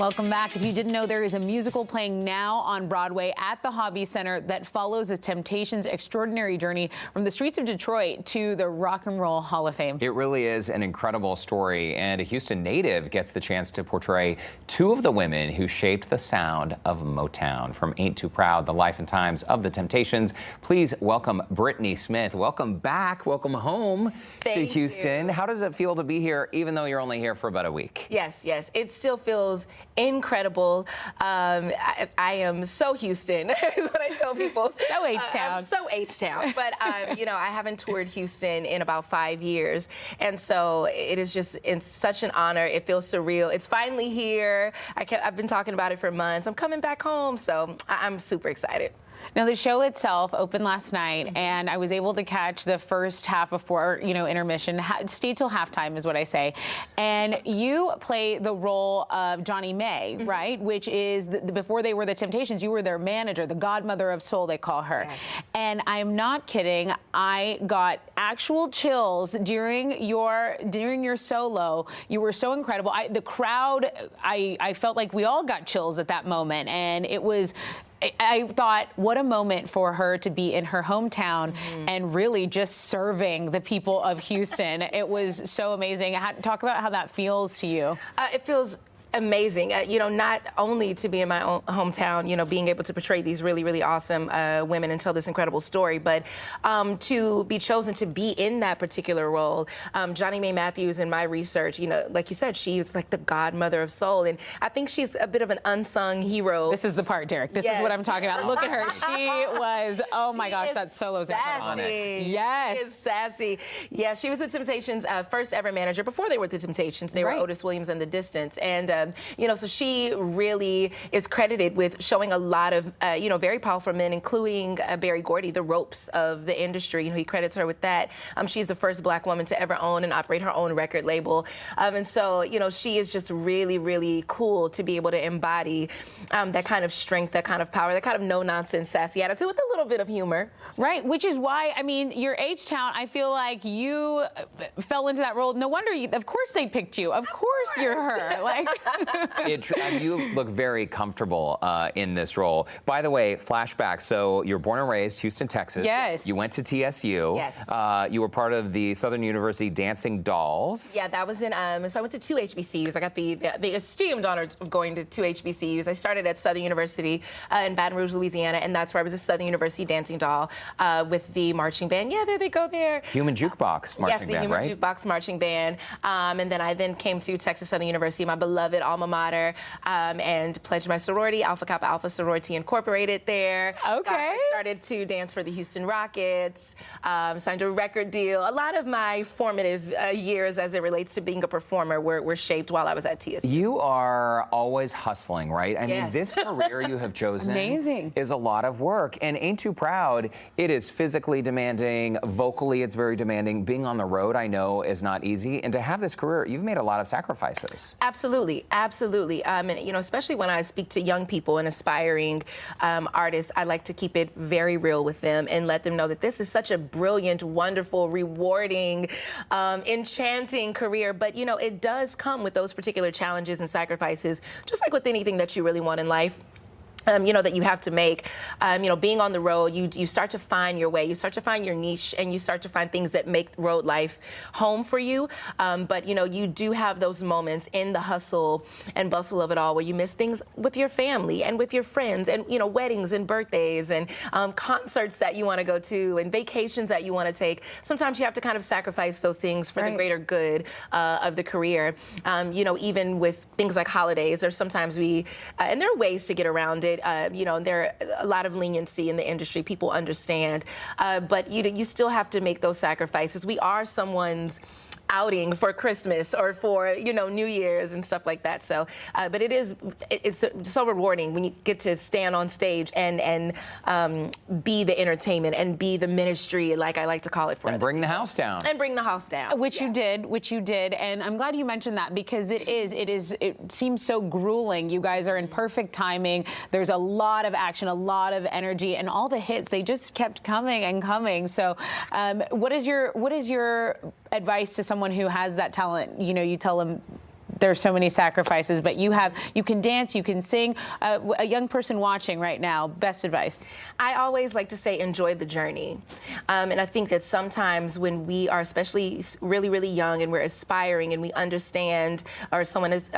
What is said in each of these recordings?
Welcome back. If you didn't know, there is a musical playing now on Broadway at the Hobby Center that follows the Temptations' extraordinary journey from the streets of Detroit to the Rock and Roll Hall of Fame. It really is an incredible story, and a Houston native gets the chance to portray two of the women who shaped the sound of Motown. From Ain't Too Proud, the life and times of the Temptations, please welcome Brittny Smith. Welcome back. Welcome home to Houston. How does it feel to be here, even though you're only here for about a week? Yes. It still feels incredible. I am so Houston, is what I tell people. So H-Town. I'm so H-Town. But, you know, I haven't toured Houston in about 5 years. And so it's such an honor. It feels surreal. It's finally here. I've been talking about it for months. I'm coming back home. So I'm super excited. Now, the show itself opened last night, and I was able to catch the first half before, intermission. Stay till halftime is what I say. And you play the role of Johnny May, right? Which is, before they were the Temptations, you were their manager, the godmother of soul, they call her. Yes. And I'm not kidding. I got actual chills during your solo. You were so incredible. The crowd, I felt like we all got chills at that moment. And I thought, what a moment for her to be in her hometown and really just serving the people of Houston. It was so amazing. Talk about how that feels to you. It feels amazing, not only to be in my own hometown, being able to portray these really, really awesome women and tell this incredible story, but to be chosen to be in that particular role. Johnny May Matthews, in my research, like you said, she's like the godmother of soul, and I think she's a bit of an unsung hero. This is the part, Derek. This is what I'm talking about. Look at her. She was, oh my gosh, that solo's incredible. Yes. She is sassy. Yeah, she was the Temptations' first ever manager. Before they were the Temptations, they were Otis Williams and the Distance, and so she really is credited with showing a lot of, very powerful men, including Berry Gordy, the ropes of the industry. He credits her with that. She's the first Black woman to ever own and operate her own record label. And so, she is just really, really cool to be able to embody that kind of strength, that kind of power, that kind of no-nonsense, sassy attitude with a little bit of humor. Right, which is why, you're H-Town. I feel like you fell into that role. No wonder, of course they picked you. Of course you're her. Like. You look very comfortable in this role. By the way, flashback. So you're born and raised Houston, Texas. Yes. You went to TSU. Yes. You were part of the Southern University Dancing Dolls. Yeah, that was in. So I went to 2 HBCUs. I got the esteemed honor of going to 2 HBCUs. I started at Southern University in Baton Rouge, Louisiana, and that's where I was a Southern University dancing doll with the marching band. Yeah, there they go there. Human Jukebox marching band, yes, the Human Jukebox marching band. And then I came to Texas Southern University, my beloved alma mater, and pledged my sorority, Alpha Kappa Alpha Sorority Incorporated there. Okay. Gosh, I started to dance for the Houston Rockets, signed a record deal. A lot of my formative years as it relates to being a performer were shaped while I was at TSU. You are always hustling, right? I mean, this career you have chosen is a lot of work. And Ain't Too Proud, it is physically demanding, vocally it's very demanding. Being on the road, I know, is not easy. And to have this career, you've made a lot of sacrifices. Absolutely. And especially when I speak to young people and aspiring artists, I like to keep it very real with them and let them know that this is such a brilliant, wonderful, rewarding, enchanting career. But, it does come with those particular challenges and sacrifices, just like with anything that you really want in life. That you have to make. Being on the road, you start to find your way, you start to find your niche, and you start to find things that make road life home for you. But you do have those moments in the hustle and bustle of it all where you miss things with your family and with your friends, and weddings and birthdays and concerts that you want to go to and vacations that you want to take. Sometimes you have to kind of sacrifice those things for the greater good of the career. Even with things like holidays, or sometimes and there are ways to get around it. There are a lot of leniency in the industry. People understand, but you still have to make those sacrifices. We are someone's outing for Christmas or for New Year's and stuff like that. So, but it's so rewarding when you get to stand on stage and be the entertainment and be the ministry, like I like to call it, for and bring the house down. And bring the house down. Which you did, and I'm glad you mentioned that, because it seems so grueling. You guys are in perfect timing. There's a lot of action, a lot of energy, and all the hits, they just kept coming and coming. So, what is your advice to someone who has that talent? You tell them there's so many sacrifices, but you can dance, you can sing. A young person watching right now, best advice? I always like to say enjoy the journey. And I think that sometimes when we are especially really, really young and we're aspiring and we understand, or someone has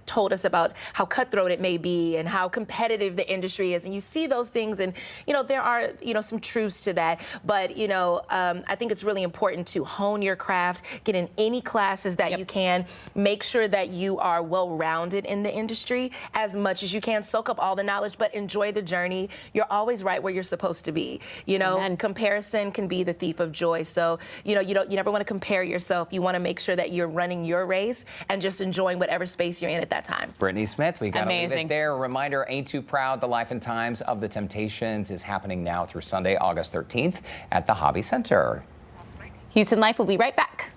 told us about how cutthroat it may be and how competitive the industry is, and you see those things, and there are some truths to that, but I think it's really important to hone your craft, get in any classes that you can, make sure that you are well-rounded in the industry as much as you can, soak up all the knowledge, but enjoy the journey. You're always right where you're supposed to be. Comparison can be the thief of joy. So you never want to compare yourself. You want to make sure that you're running your race and just enjoying whatever space you're in at that time. Brittny Smith, we got to leave Amazing. it there. A reminder, Ain't Too Proud, The Life and Times of the Temptations is happening now through Sunday, August 13th at the Hobby Center. Houston Life will be right back.